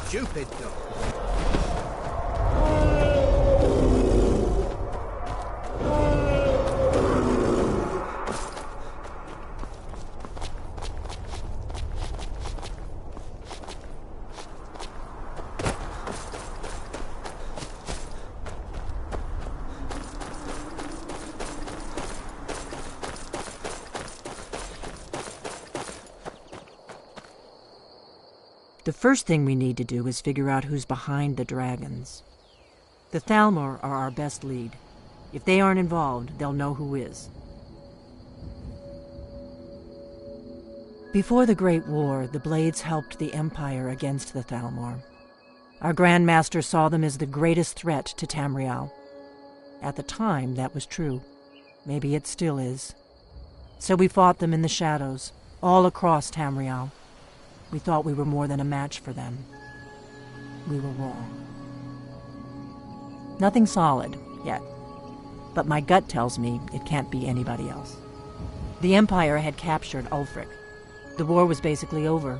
stupid, though. The first thing we need to do is figure out who's behind the dragons. The Thalmor are our best lead. If they aren't involved, they'll know who is. Before the Great War, the Blades helped the Empire against the Thalmor. Our Grand Master saw them as the greatest threat to Tamriel. At the time, that was true. Maybe it still is. So we fought them in the shadows, all across Tamriel. We thought we were more than a match for them. We were wrong. Nothing solid, yet. But my gut tells me it can't be anybody else. The Empire had captured Ulfric. The war was basically over.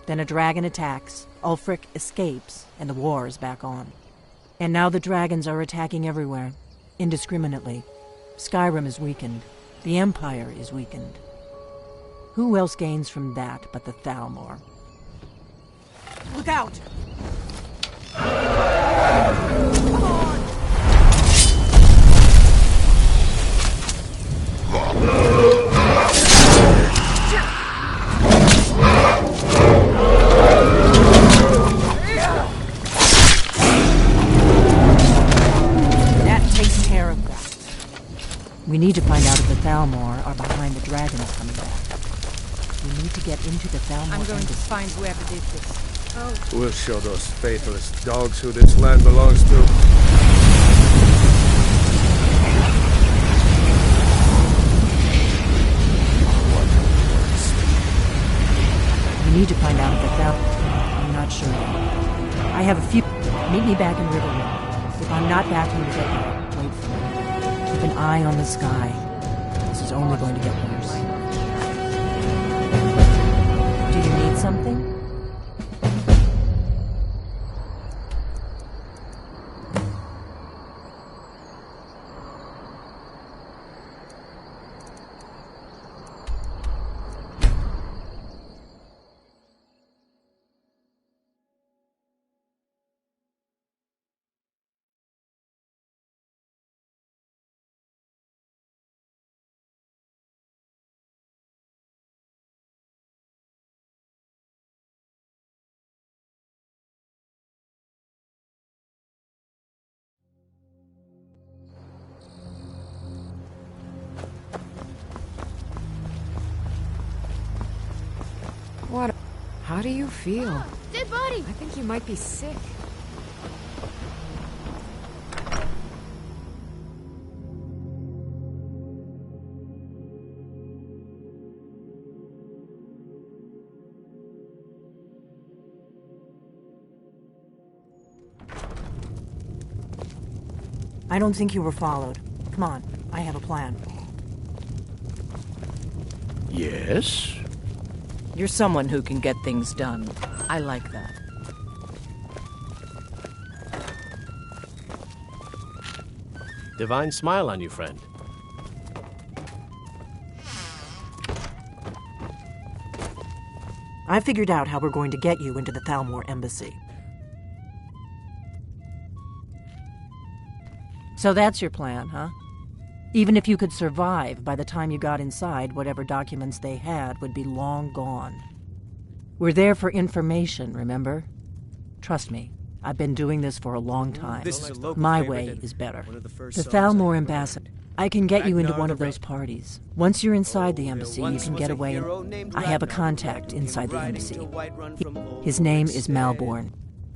Then a dragon attacks, Ulfric escapes, and the war is back on. And now the dragons are attacking everywhere, indiscriminately. Skyrim is weakened. The Empire is weakened. Who else gains from that but the Thalmor? Look out! Come on! That takes care of that. We need to find out if the Thalmor are behind the dragons coming back. We need to get into the Thalmor. I'm going to find whoever did this. Oh. We'll show those faithless dogs who this land belongs to. We need to find out if the Thalmor... I'm not sure yet. I have a few... Meet me back in Riverwood. If I'm not back when we get there, wait for me. Keep an eye on the sky. This is only going to get worse. Do you need something? What? How do you feel? Dead body! I think you might be sick. I don't think you were followed. Come on, I have a plan. Yes? You're someone who can get things done. I like that. Divine smile on you, friend. I figured out how we're going to get you into the Thalmor embassy. So that's your plan, huh? Even if you could survive, by the time you got inside, whatever documents they had would be long gone. We're there for information, remember? Trust me, I've been doing this for a long time. My way is better. The Thalmor ambassador. I can get you into one of those parties. Once you're inside the embassy, you can get away and... I have a contact inside the embassy. His name is Malborn.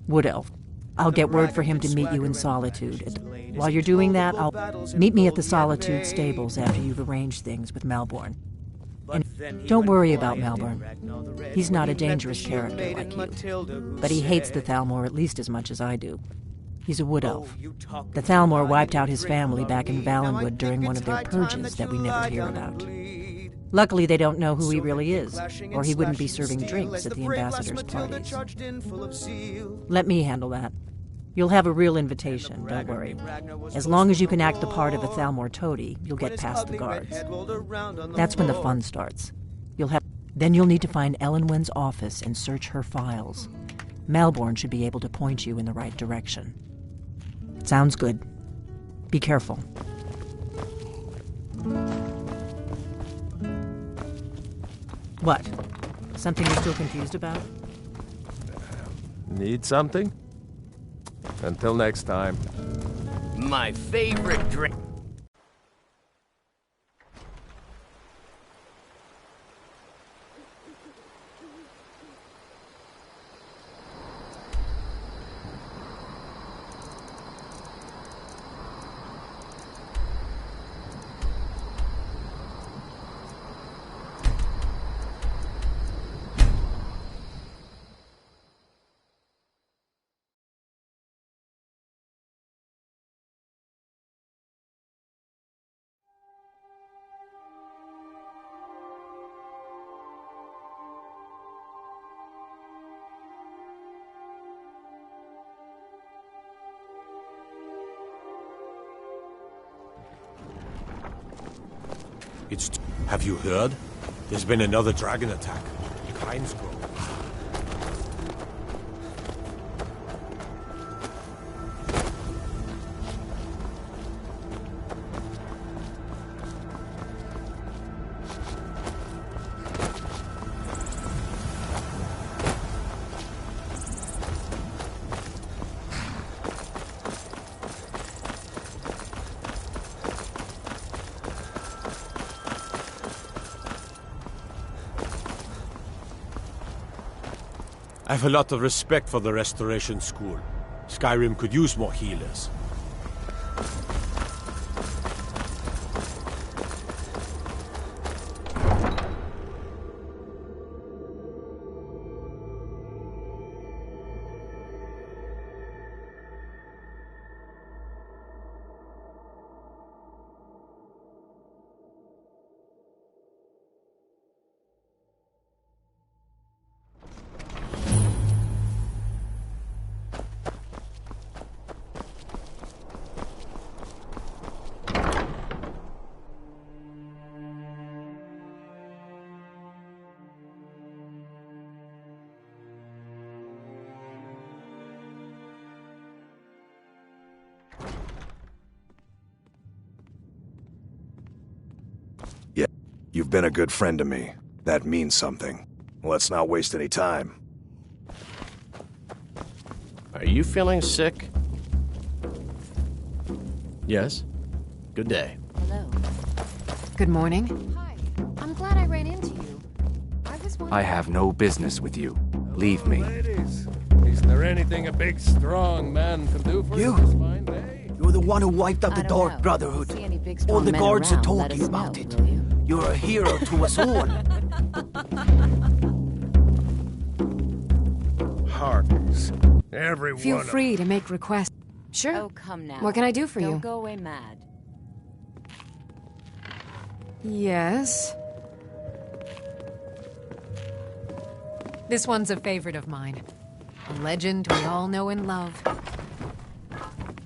Wood Elf. I'll get word for him to meet you in Solitude. While you're doing that, meet me at the Solitude stables after you've arranged things with Malborn. And don't worry about Malborn. He's not a dangerous character like you. But he hates the Thalmor at least as much as I do. He's a wood elf. The Thalmor wiped out his family back in Valenwood during one of their purges that we never hear about. Luckily, they don't know who he really is, or he wouldn't be serving drinks at the ambassador's parties. Let me handle that. You'll have a real invitation, don't worry. As long as you can act the part of a Thalmor toady, you'll get past the guards. That's when the fun starts. Then you'll need to find Elenwen's office and search her files. Malborn should be able to point you in the right direction. Sounds good. Be careful. What? Something you're still confused about? Need something? Until next time. My favorite drink. Have you heard? There's been another dragon attack. Pines Grove. I have a lot of respect for the Restoration School. Skyrim could use more healers. You've been a good friend to me. That means something. Let's not waste any time. Are you feeling sick? Yes? Good day. Hello. Good morning. Hi. I'm glad I ran into you. I have no business with you. Leave me. Ladies, is there anything a big, strong man can do for you this fine day? You're the one who wiped out I the don't Dark know. Brotherhood. See any big, All strong the men guards are around, talking let us about know, it. will you? You're a hero to us all. Harpies. Every Feel one of free to make requests. Sure. Oh, come now. What can I do for Don't you? go away mad. Yes. This one's a favorite of mine. A legend we all know and love.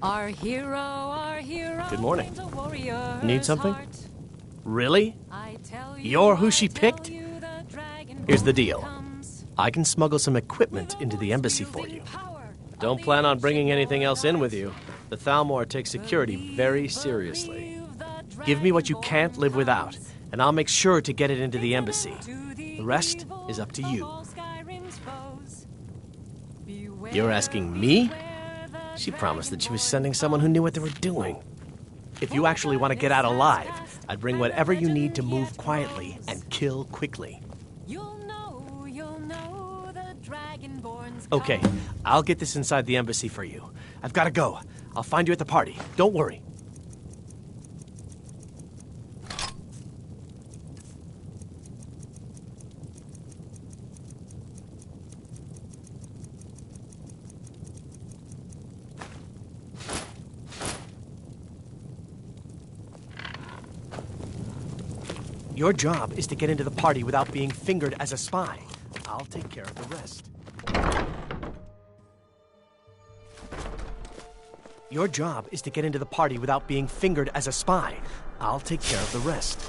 Our hero. Good morning. finds a warrior's Need something? heart. Really? I tell You're who I she tell picked? you the dragon Here's the born deal. comes I can smuggle some equipment into the embassy for you. power of Don't the plan on bringing ancient anything else in with gods. you. The Thalmor takes security very seriously. Give me what you can't live without, and I'll make sure to get it into the embassy. The rest is up to you. You're asking me? She promised that she was sending someone who knew what they were doing. If you actually want to get out alive, I'd bring whatever you need to move quietly and kill quickly. Okay, I'll get this inside the embassy for you. I've got to go. I'll find you at the party. Don't worry. Your job is to get into the party without being fingered as a spy. I'll take care of the rest. Your job is to get into the party without being fingered as a spy. I'll take care of the rest.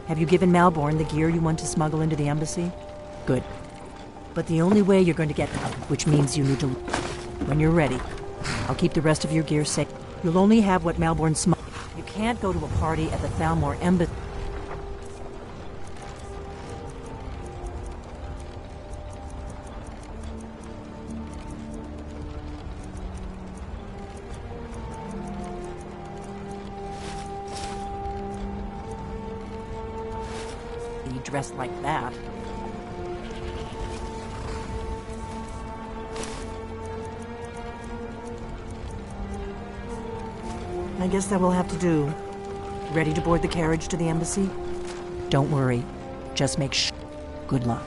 Have you given Malborn the gear you want to smuggle into the embassy? Good. But the only way you're going to get out, which means you need to... When you're ready, I'll keep the rest of your gear safe. You'll only have what Malborn smuggled. You can't go to a party at the Thalmor embassy. Dressed like that. I guess that will have to do. Ready to board the carriage to the embassy? Don't worry. Just make sure. Good luck.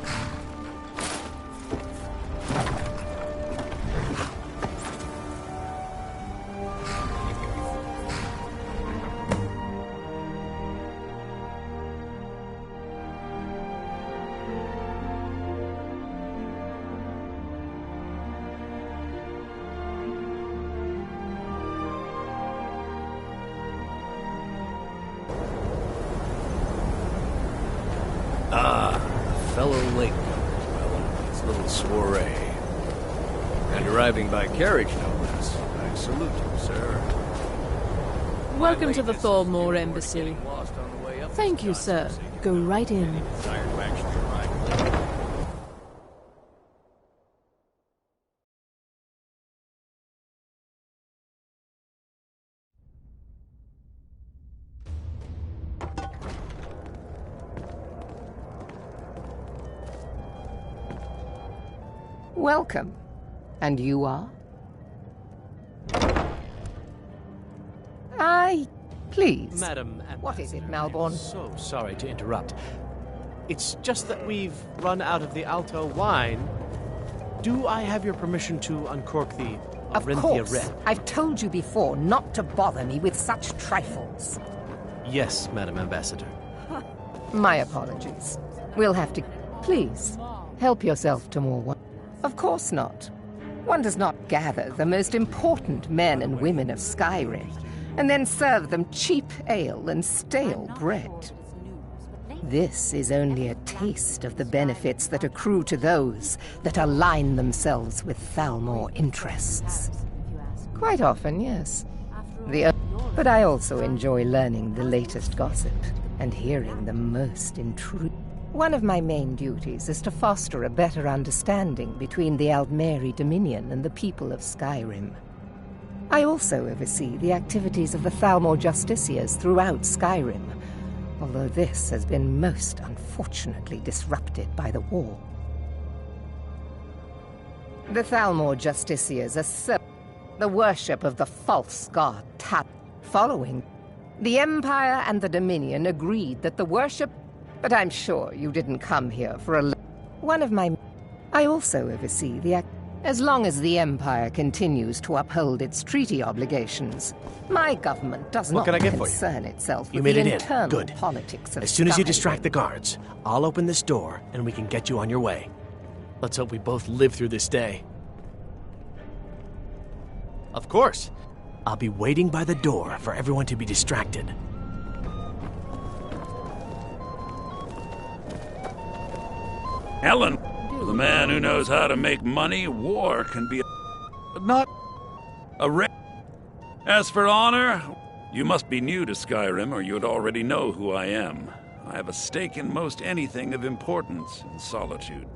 Fellow Lincoln, his little soiree. And arriving by carriage, no less. I salute you, sir. Welcome to the Thalmor Embassy. Thank you, sir. Go right in. Welcome. And you are? Please. Madam, what is it, Malborn? So sorry to interrupt. It's just that we've run out of the Alto wine. Do I have your permission to uncork the Of Orinthia course. Red? I've told you before not to bother me with such trifles. Yes, Madam Ambassador. My apologies. We'll have to... Please, help yourself to more wine. Of course not. One does not gather the most important men and women of Skyrim and then serve them cheap ale and stale bread. This is only a taste of the benefits that accrue to those that align themselves with Thalmor interests. Quite often, yes. But I also enjoy learning the latest gossip and hearing the most intriguing. One of my main duties is to foster a better understanding between the Aldmeri Dominion and the people of Skyrim. I also oversee the activities of the Thalmor Justiciars throughout Skyrim, although this has been most unfortunately disrupted by the war. The Thalmor Justiciars assert the worship of the false god Tat. Following, the Empire and the Dominion agreed that the worship... But I'm sure you didn't come here for a... One of my... I also oversee the... As long as the Empire continues to uphold its treaty obligations, my government does not concern itself with the internal politics of As soon as you Skyrim. distract the guards, I'll open this door and we can get you on your way. Let's hope we both live through this day. Of course. I'll be waiting by the door for everyone to be distracted. Helen, for the man who knows how to make money, war can be but not a As for honor, you must be new to Skyrim or you'd already know who I am. I have a stake in most anything of importance in Solitude.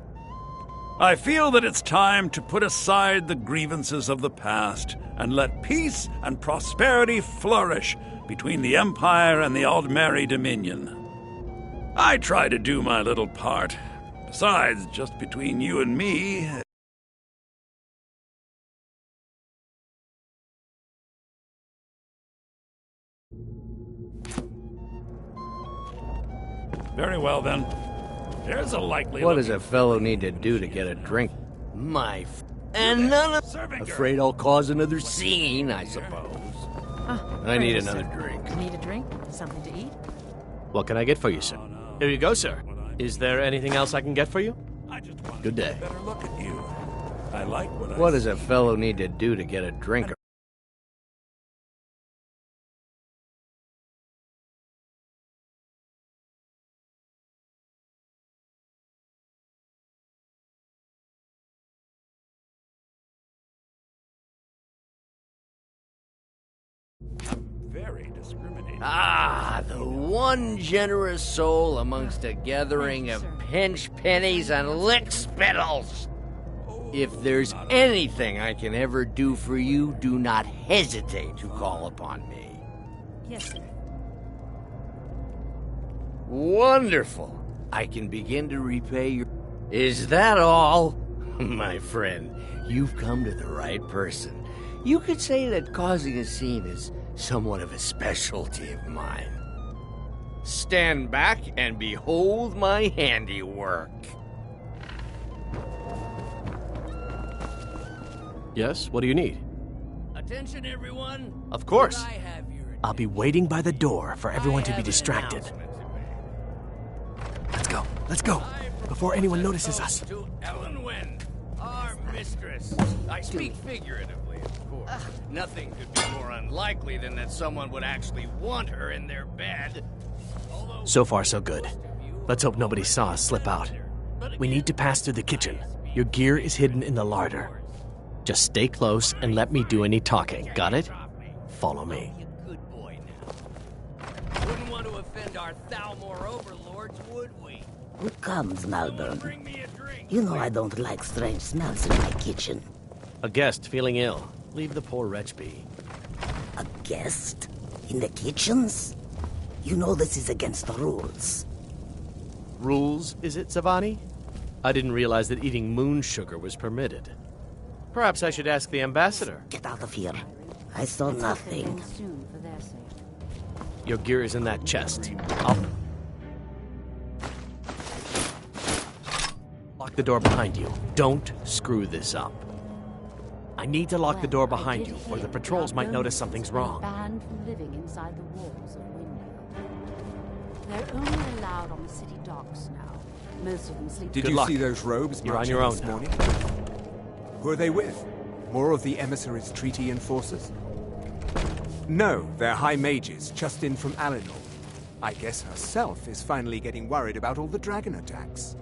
I feel that it's time to put aside the grievances of the past and let peace and prosperity flourish between the Empire and the Aldmeri Dominion. I try to do my little part. Besides, just between you and me... Very well, then. There's a likely... What does a fellow need to do to get a drink? And none of... Afraid I'll cause another scene, I suppose. I need another drink. Need a drink? Something to eat? What can I get for you, sir? Here you go, sir. Is there anything else I can get for you? Good day. Better look at you. I like what What does a fellow need to do to get a drink? Very discriminating. Ah, the one generous soul amongst a gathering of pinch pennies and lick spittles. If there's anything I can ever do for you, do not hesitate to call upon me. Yes, sir. Wonderful. I can begin to repay your... Is that all? My friend, you've come to the right person. You could say that causing a scene is somewhat of a specialty of mine. Stand back and behold my handiwork. Yes, what do you need? Attention, everyone. Of course. I'll be waiting by the door for everyone to be distracted. Let's go, before anyone notices us. To Ellen Wynn, our mistress. I speak figuratively, of course. Nothing could be more unlikely than that someone would actually want her in their bed. So far, so good. Let's hope nobody saw us slip out. We need to pass through the kitchen. Your gear is hidden in the larder. Just stay close and let me do any talking. Got it? Follow me. Good boy now. Wouldn't want to offend our Thalmor overlords, would we? What comes, Malburn? Bring me a drink. You know I don't like strange smells in my kitchen. A guest feeling ill. Leave the poor wretch be. A guest? In the kitchens? You know this is against the rules. Rules, is it, Savani? I didn't realize that eating moon sugar was permitted. Perhaps I should ask the ambassador. Get out of here. I saw nothing. Your gear is in that chest. Lock the door behind you. Don't screw this up. I need to lock the door behind you, or the patrols might notice something's wrong. Banned from living inside the walls of Windhill. They're only allowed on the city docks now. Most of them sleep. Did you see those robes You're on marching your own this now. morning? Who are they with? More of the emissaries' treaty enforcers? No, they're high mages, just in from Alinor. I guess herself is finally getting worried about all the dragon attacks.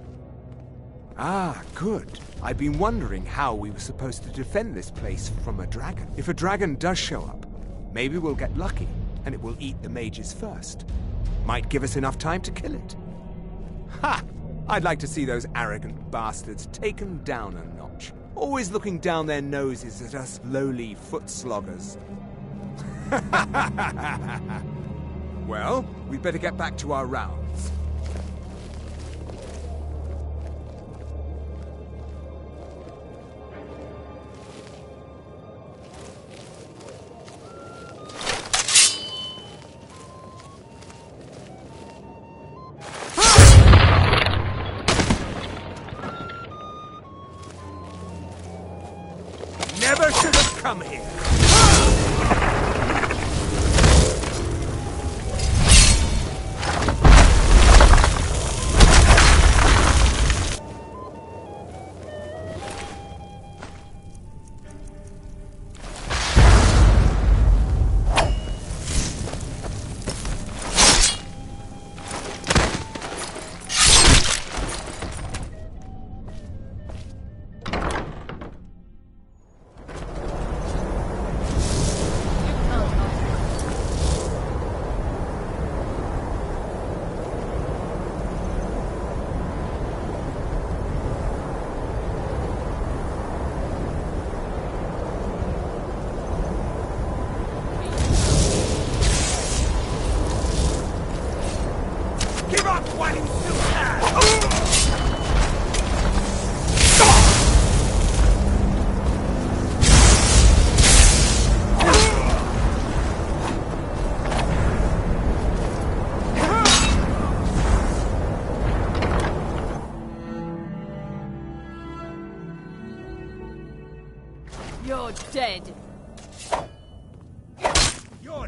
Ah, good. I've been wondering how we were supposed to defend this place from a dragon. If a dragon does show up, maybe we'll get lucky, and it will eat the mages first. Might give us enough time to kill it. Ha! I'd like to see those arrogant bastards taken down a notch. Always looking down their noses at us lowly foot sloggers. Well, we'd better get back to our rounds. Never should have come here. You're dead. You're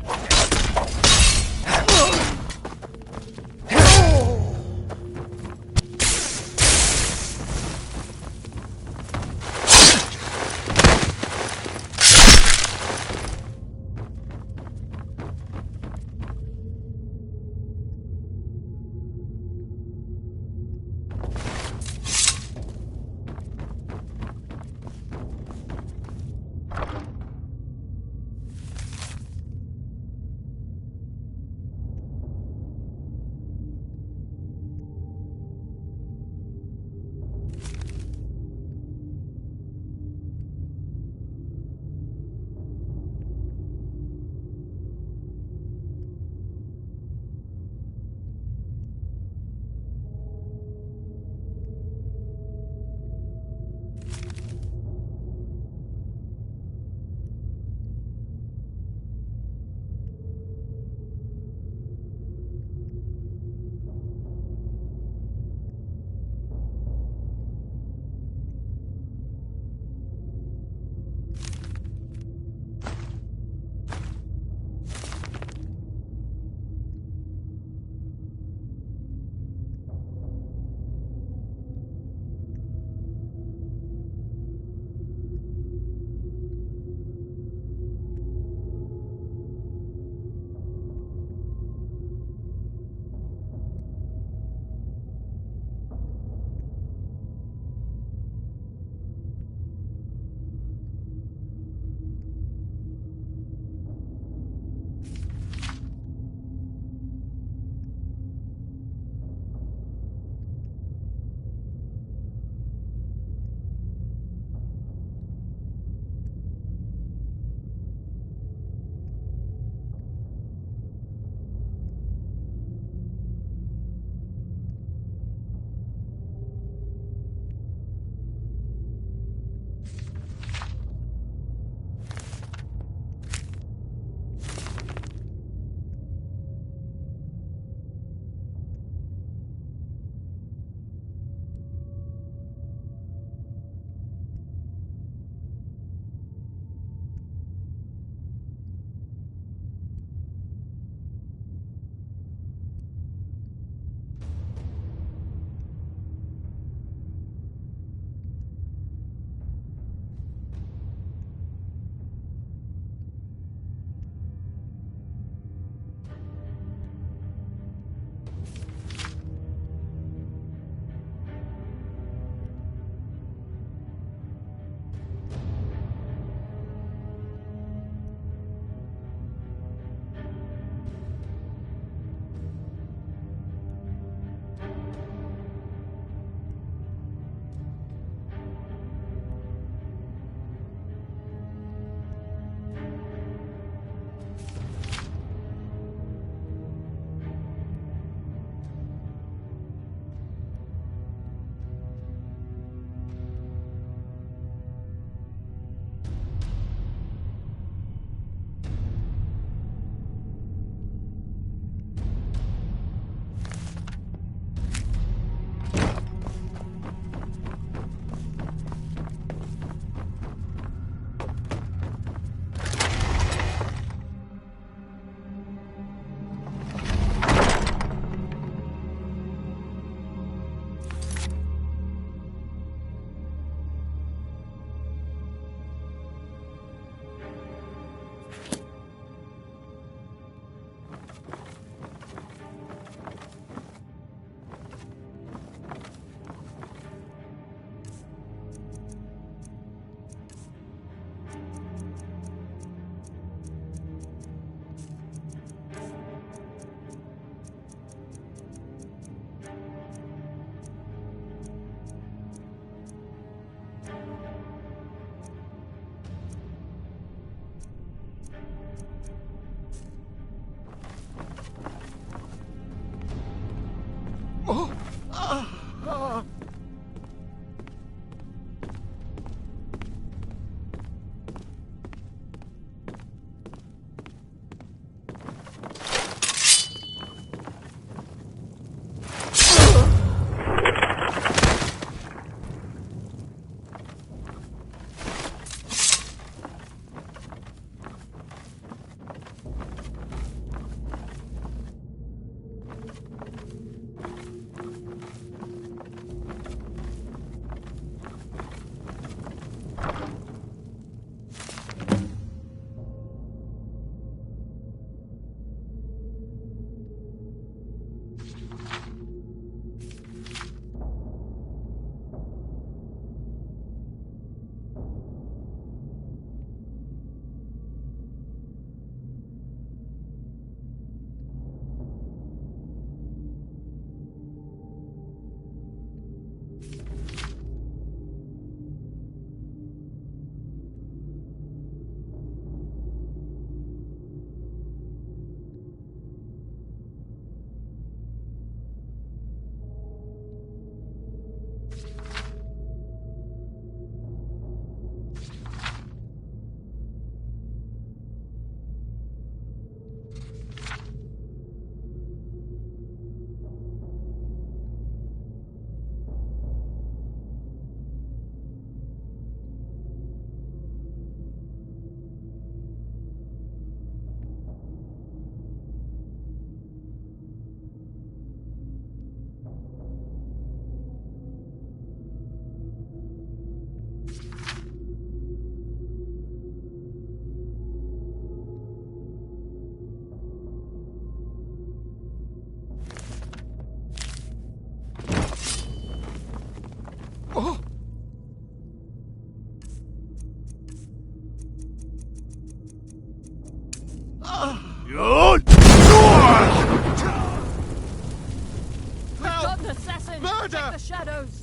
We've got an assassin! Murder! Check the shadows!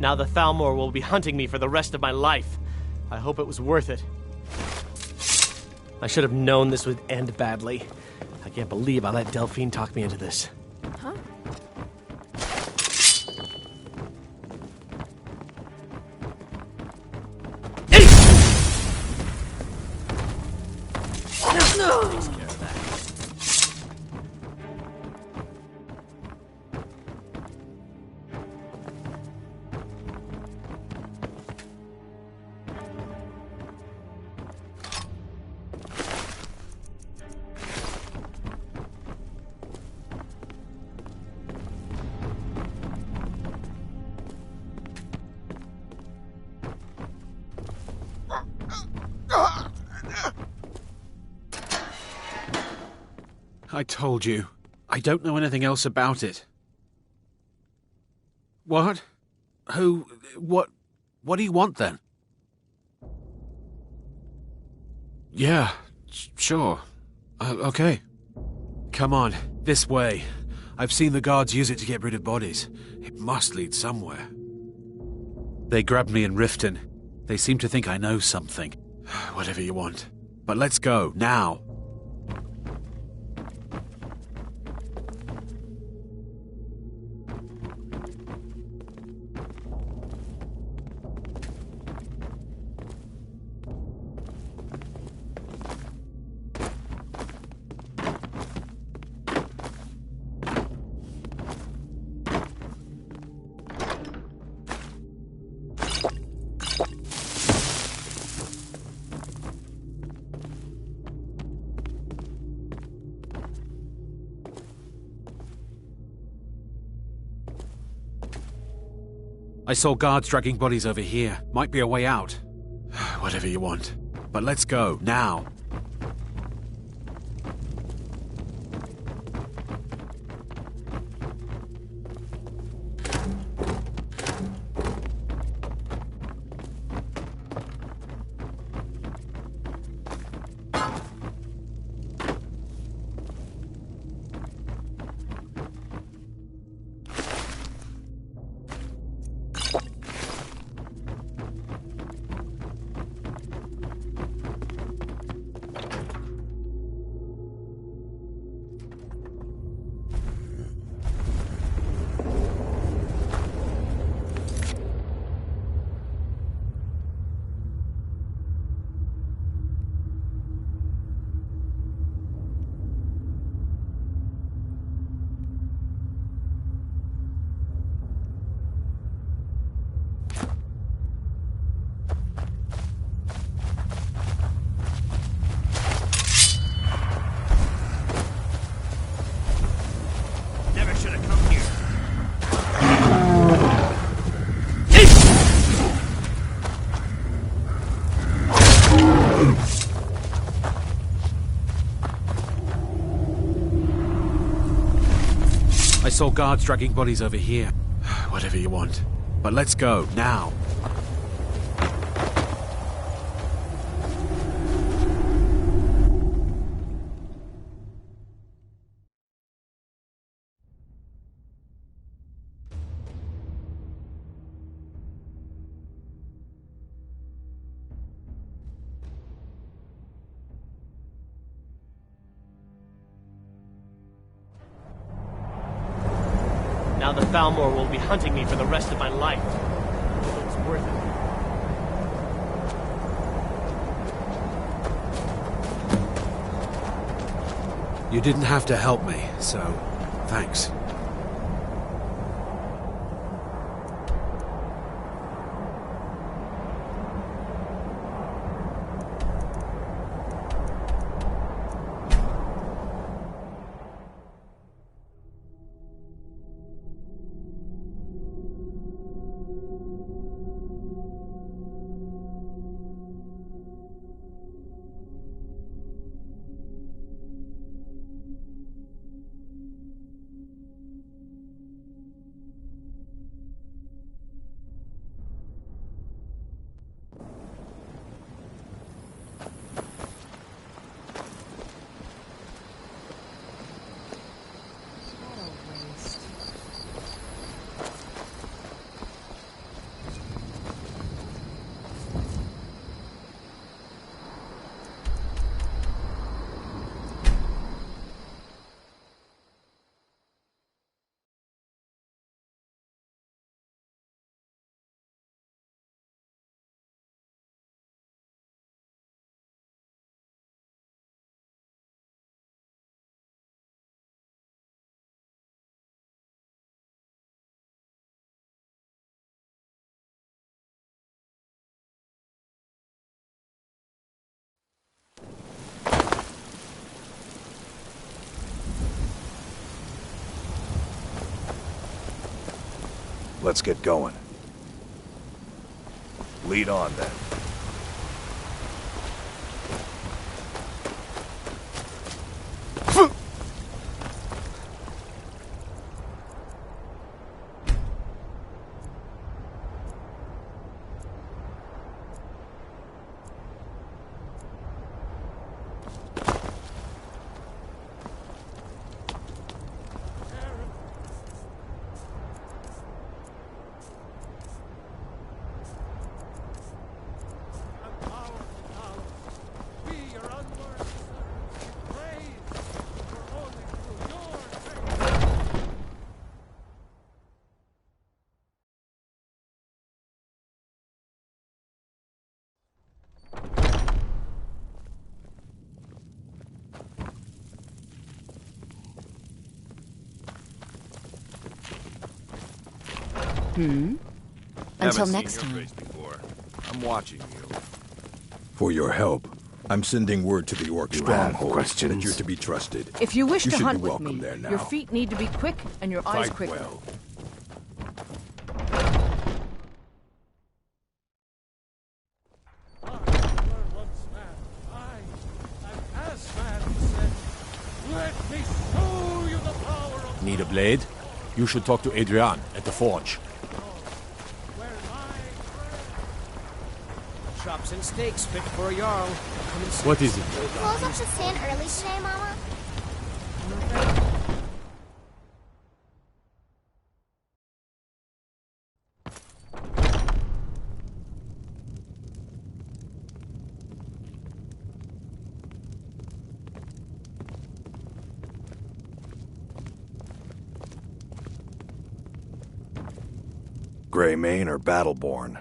Now the Thalmor will be hunting me for the rest of my life. I hope it was worth it. I should have known this would end badly. I can't believe I let Delphine talk me into this. Huh? Takes care of that. I told you. I don't know anything else about it. What? Who? What do you want, then? Yeah, sure. Okay. Come on, this way. I've seen the guards use it to get rid of bodies. It must lead somewhere. They grabbed me in Riften. They seem to think I know something. Whatever you want. But let's go, now. I saw guards dragging bodies over here. Might be a way out. Whatever you want. But let's go, now. I saw guards dragging bodies over here. Whatever you want. But let's go, now. Now the Thalmor will be hunting me for the rest of my life. It was worth it. You didn't have to help me, so thanks. Let's get going. Lead on, then. Until next time. I'm watching you. For your help, I'm sending word to the Orc stronghold that you're to be trusted. If you wish to should hunt be with welcome me, there now. your feet need to be quick and your eyes Fight quick. well. Need a blade? You should talk to Adrian at the forge. Chops and steaks fit for a Jarl. What is it? Close up to stand early today, Mama? Greymane or Battleborn?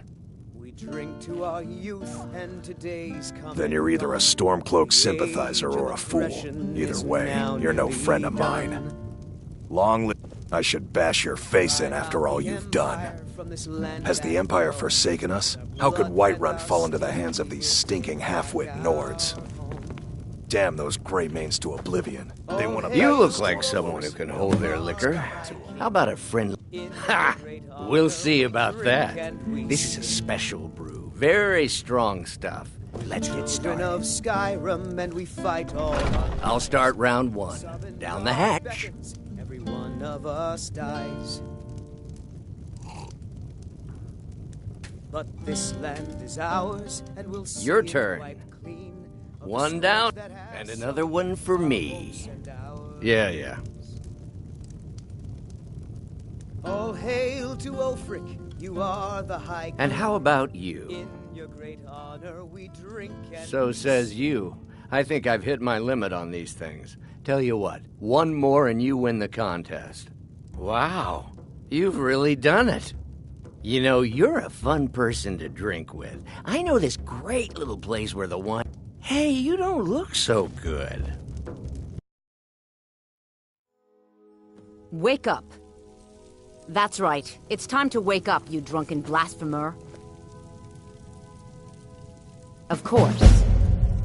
We drink to our youth and today's Then you're either a Stormcloak sympathizer or a fool. Either way, you're no friend of mine. Long live... I should bash your face in after all you've done. Has the Empire forsaken us? How could Whiterun fall into the hands of these stinking half-wit Nords? Damn those Greymanes to oblivion. They want to... You look like someone who can hold their liquor. How about a friendly... Ha! We'll see about that. This is a special brew. Very strong stuff. Let's get started. of Skyrim and we fight all. I'll start round one. Down the hatch. Everyone one of us dies. But this land is ours, and we'll see Your it turn. wiped clean of the One swords down, that have and some another one for me. folks and ours. Yeah. All hail to Ulfric, you are the high And king. how about you? In your great honor we drink and So we says you. I think I've hit my limit on these things. Tell you what, one more and you win the contest. Wow, you've really done it. You know, you're a fun person to drink with. I know this great little place where the wine... Hey, you don't look so good. Wake up. That's right. It's time to wake up, you drunken blasphemer. Of course.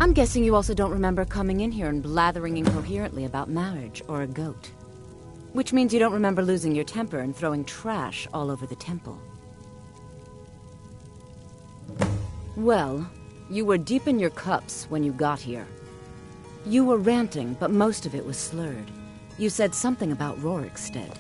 I'm guessing you also don't remember coming in here and blathering incoherently about marriage or a goat. Which means you don't remember losing your temper and throwing trash all over the temple. Well, you were deep in your cups when you got here. You were ranting, but most of it was slurred. You said something about Rorikstead.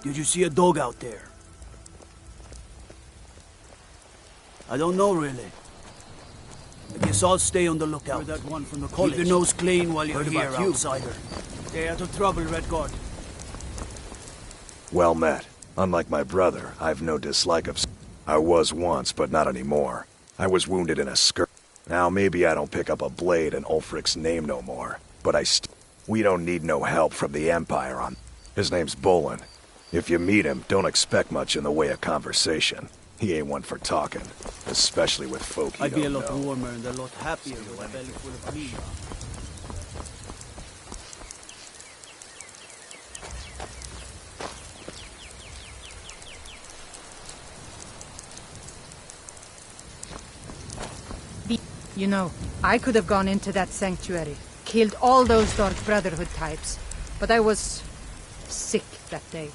Did you see a dog out there? I don't know, really. I guess I'll stay on the lookout. Heard that one from the college. Keep your nose clean while you're here, outsider. Stay out of trouble, Redguard. Well met. Unlike my brother, I've no dislike of... I was once, but not anymore. I was wounded in a skirt. Now maybe I don't pick up a blade in Ulfric's name no more, but we don't need no help from the Empire on... His name's Bolin. If you meet him, don't expect much in the way of conversation. He ain't one for talking, especially with folk you I'd be a don't lot know. warmer and a lot happier with a belly full of meat. You know, I could have gone into that sanctuary, killed all those Dark Brotherhood types, but I was sick that day.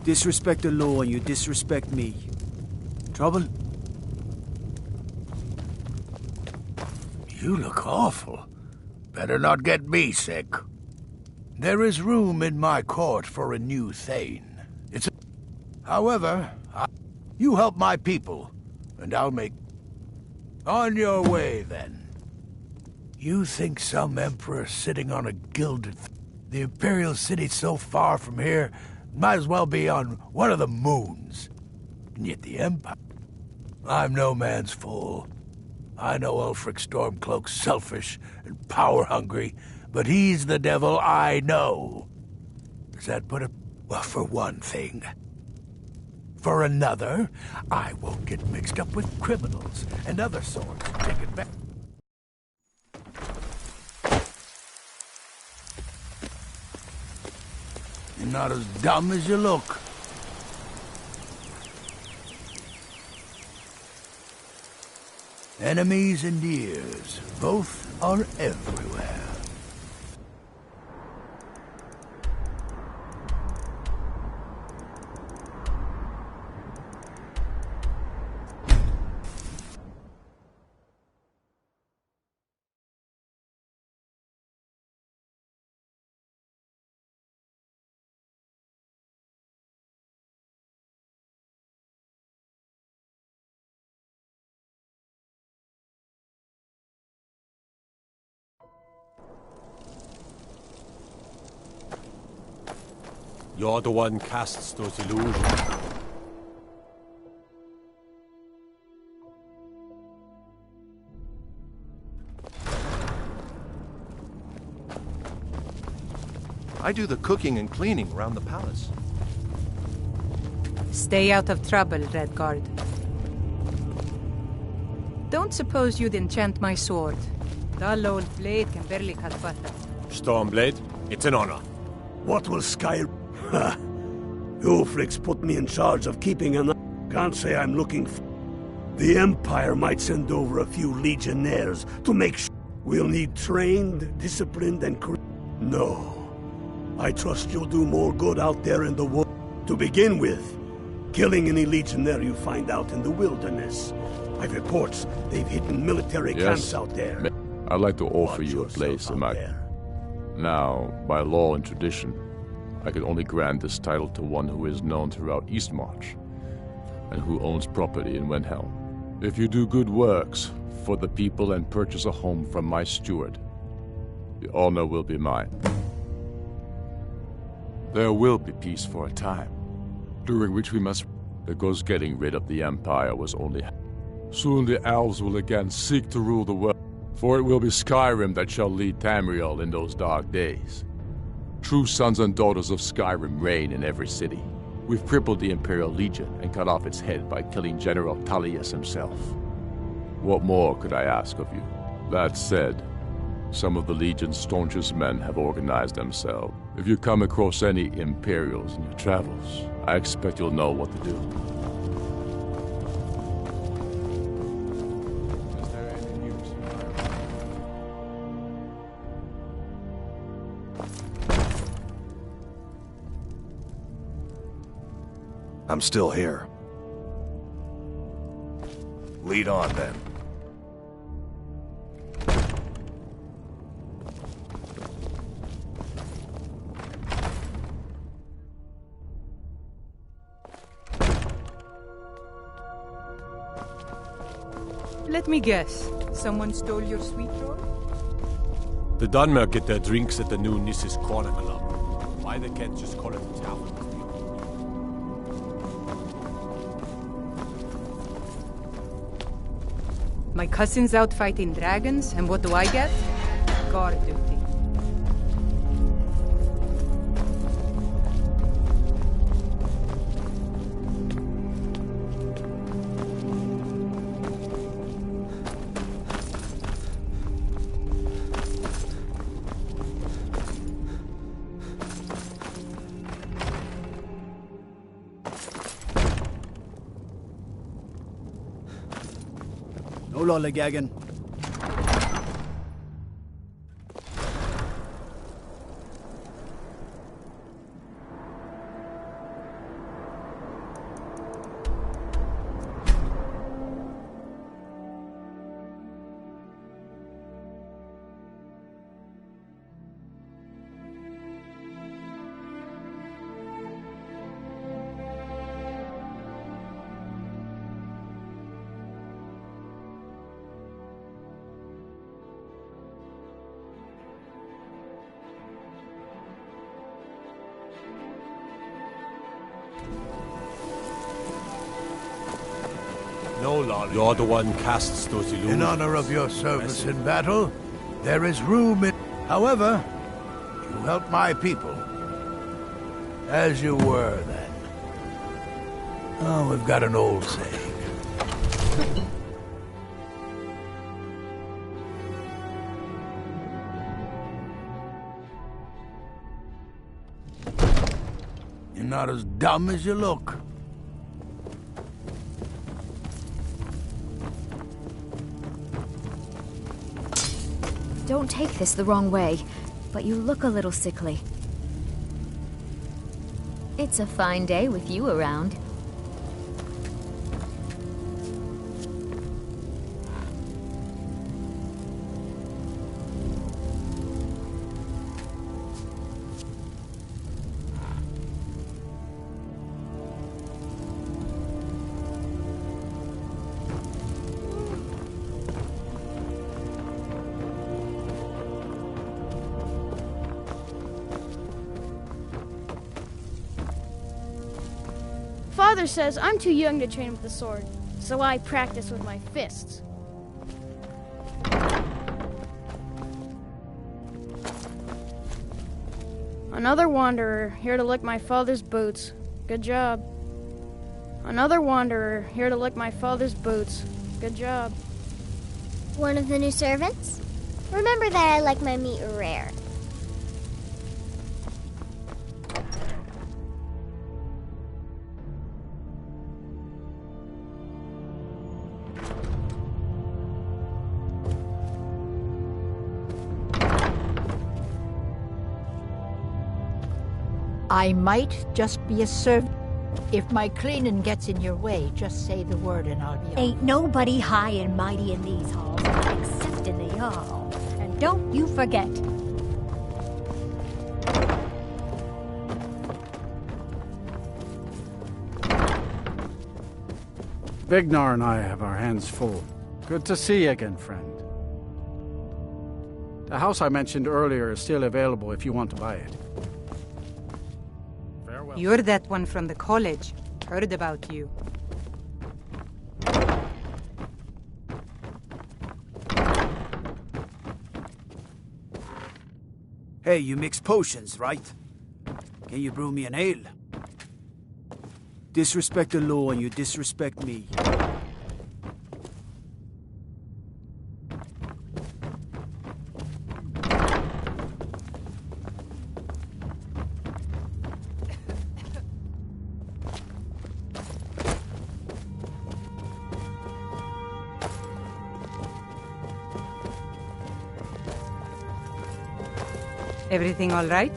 Disrespect the law and you disrespect me. Trouble? You look awful. Better not get me sick. There is room in my court for a new Thane. However, you help my people, and I'll make... On your way, then. You think some emperor sitting on a gilded... The Imperial City's so far from here, might as well be on one of the moons. And yet the Empire... I'm no man's fool. I know Ulfric Stormcloak's selfish and power-hungry, but he's the devil I know. Does that put it... Well, for one thing. For another, I won't get mixed up with criminals and other sorts who take it back. You're not as dumb as you look. Enemies and ears, both are everywhere. You're the one casts those illusions. I do the cooking and cleaning around the palace. Stay out of trouble, Redguard. Don't suppose you'd enchant my sword. Dull old blade can barely cut butter. Stormblade, it's an honor. What will Skyrim... Ha! Ulfric's put me in charge of keeping an... Can't say I'm looking for... The Empire might send over a few legionnaires to make sure... We'll need trained, disciplined, and... No. I trust you'll do more good out there in the world. To begin with, killing any legionnaire you find out in the wilderness. I've reports they've hidden military camps out there. I'd like to offer you a place in my... Now, by law and tradition, I can only grant this title to one who is known throughout Eastmarch, and who owns property in Windhelm. If you do good works for the people and purchase a home from my steward, the honor will be mine. There will be peace for a time, during which we must... Because getting rid of the Empire was only... Soon the elves will again seek to rule the world, for it will be Skyrim that shall lead Tamriel in those dark days. True sons and daughters of Skyrim reign in every city. We've crippled the Imperial Legion and cut off its head by killing General Tullius himself. What more could I ask of you? That said, some of the Legion's staunchest men have organized themselves. If you come across any Imperials in your travels, I expect you'll know what to do. I'm still here. Lead on, then. Let me guess. Someone stole your sweet roll? The Dunmer get their drinks at the new Nissus Corner Club. Why they can't just call it a tavern? My cousin's out fighting dragons, and what do I get? Guard duty. No lollygagging. No, Lolly. You're the one casts those illusions. In honor of your service in battle, there is room in... However, you helped my people. As you were then. Oh, we've got an old saying. You're not as dumb as you look. Don't take this the wrong way, but you look a little sickly. It's a fine day with you around. Father says I'm too young to train with the sword, so I practice with my fists. Another wanderer, here to lick my father's boots. Good job. Another wanderer, here to lick my father's boots. Good job. One of the new servants? Remember that I like my meat rare. I might just be a servant. If my cleaning gets in your way, just say the word and I'll be on. Ain't nobody high and mighty in these halls, except in the Jarl. And don't you forget. Vignar and I have our hands full. Good to see you again, friend. The house I mentioned earlier is still available if you want to buy it. You're that one from the college. Heard about you. Hey, you mix potions, right? Can you brew me an ale? Disrespect the law and you disrespect me. Everything all right?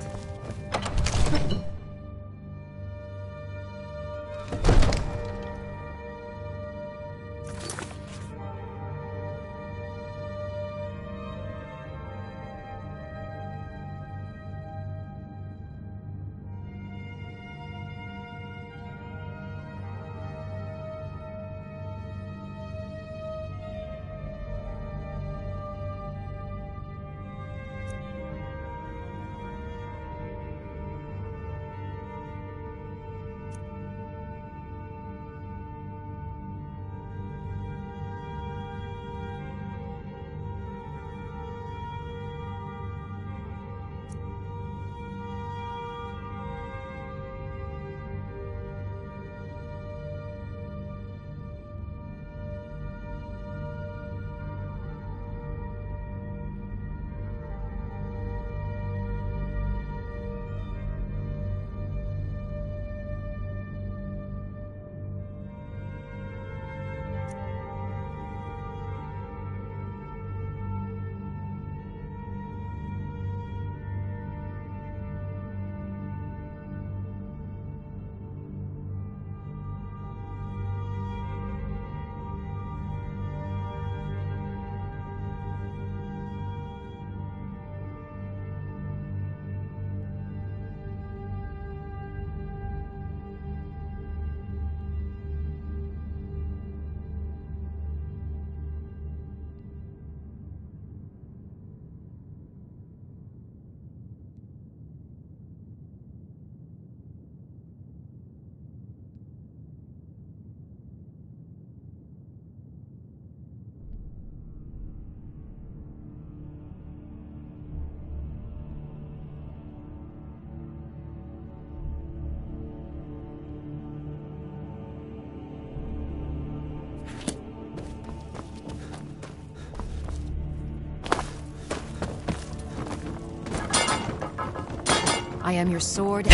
I am your sword.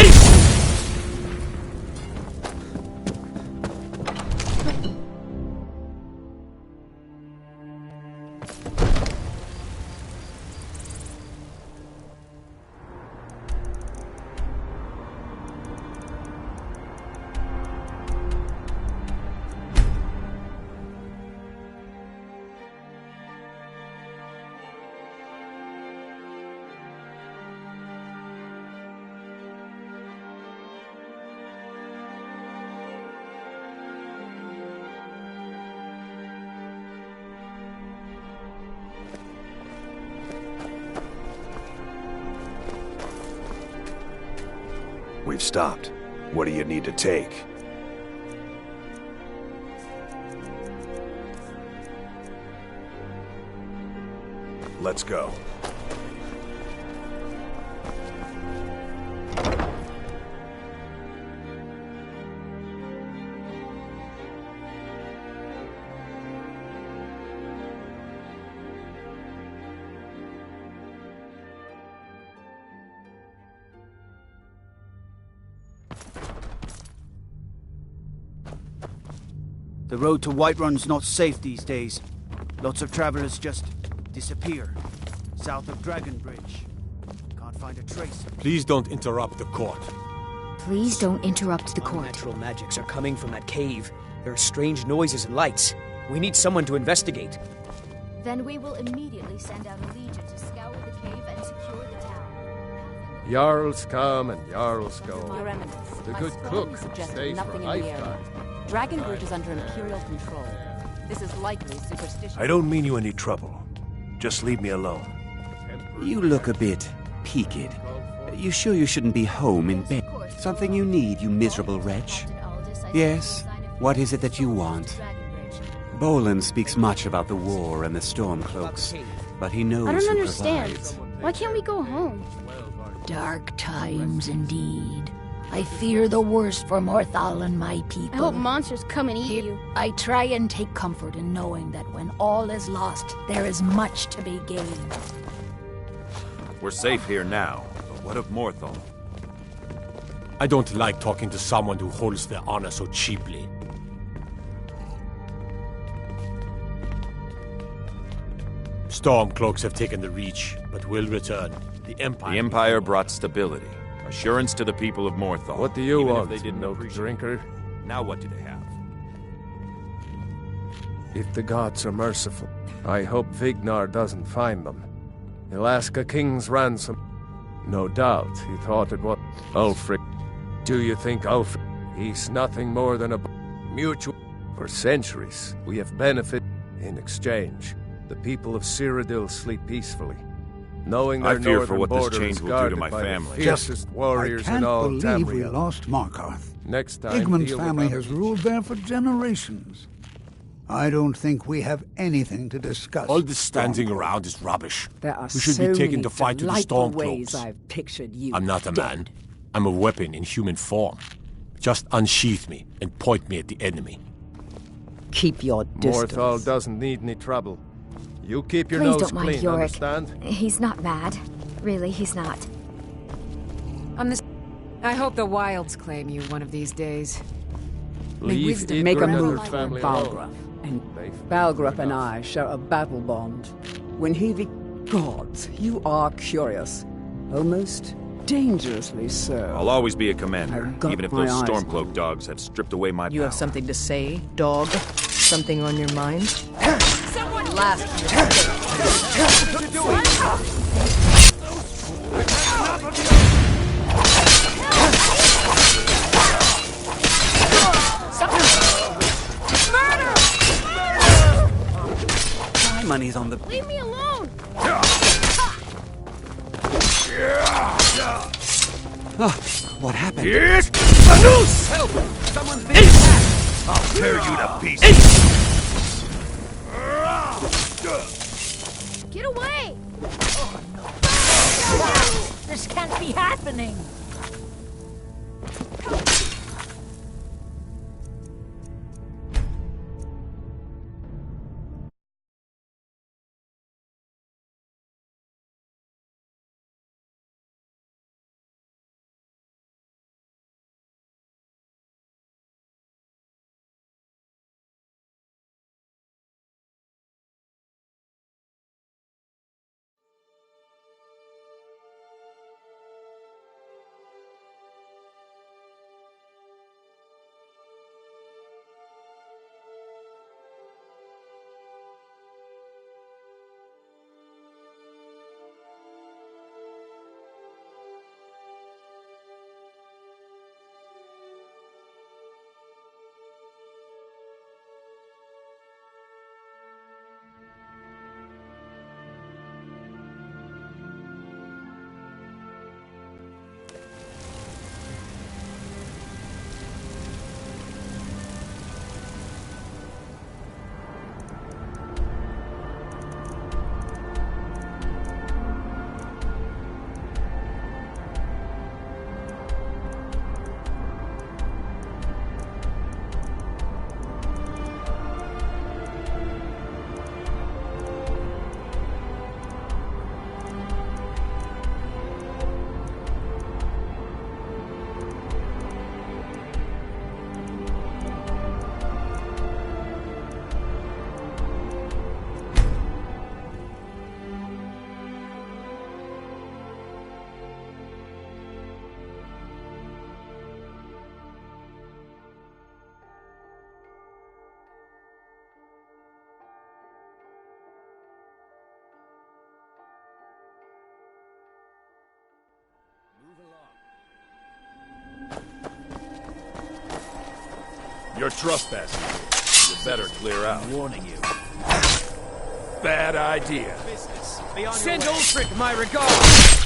We've stopped. What do you need to take? Let's go. The road to Whiterun's not safe these days. Lots of travelers just disappear. South of Dragon Bridge. Can't find a trace. Please don't interrupt the court. Please don't interrupt the court. Unnatural magics are coming from that cave. There are strange noises and lights. We need someone to investigate. Then we will immediately send out a legion to scour the cave and secure the town. Jarls come and Jarls go. Your Eminence, The I good strongly cook suggest stays for nothing a in the area. lifetime. Dragon Bridge is under Imperial control. This is likely superstition. I don't mean you any trouble. Just leave me alone. You look a bit peaked. You sure you shouldn't be home in bed? Something you need, you miserable wretch? Yes? What is it that you want? Bolin speaks much about the war and the Stormcloaks, but he knows I don't who understand. provides. Why can't we go home? Dark times indeed. I fear the worst for Morthal and my people. I hope monsters come and eat you. I try and take comfort in knowing that when all is lost, there is much to be gained. We're safe here now, but what of Morthal? I don't like talking to someone who holds their honor so cheaply. Stormcloaks have taken the Reach, but will return. The Empire brought stability. Assurance to the people of Morthal. What do you even want, if they didn't milk appreciate drinker? it. Now what do they have? If the gods are merciful, I hope Vignar doesn't find them. He'll ask a king's ransom. No doubt he thought it was Ulfric. Do you think Ulfric? He's nothing more than a mutual. For centuries, we have benefited in exchange. The people of Cyrodiil sleep peacefully, knowing their I fear for northern what this border change is will do to guarded my by the family. fiercest warriors in all I can't believe we Tamriel. lost Markarth. Next time, Igmund's deal with family others. has ruled there for generations. I don't think we have anything to discuss. All this standing around is rubbish. There are We should so be taken many to fight with the delightful ways Stormcloaks. I've pictured you. I'm not a dead. man. I'm a weapon in human form. Just unsheath me and point me at the enemy. Keep your distance. Morthal doesn't need any trouble. You keep your Please nose don't mind clean, Yorick. understand? He's not mad. Really, he's not. I hope the wilds claim you one of these days. May Leave wisdom make a Idrun and her move for family Balgruuf. alone. And They Balgruuf and I share a battle bond. When he gods, you are curious. Almost dangerously so. I'll always be a commander, I've got even if my those eyes on Stormcloak dogs have stripped away my You power. have something to say, dog? Something on your mind? My money's on the... Leave me alone! Oh, what happened? Yes! A noose! Help! Someone's being attacked! I'll tear you to pieces! Get away! This can't be happening! You're trespassing here. You better clear out. I'm warning you. Bad idea. Send Ulfric my regards!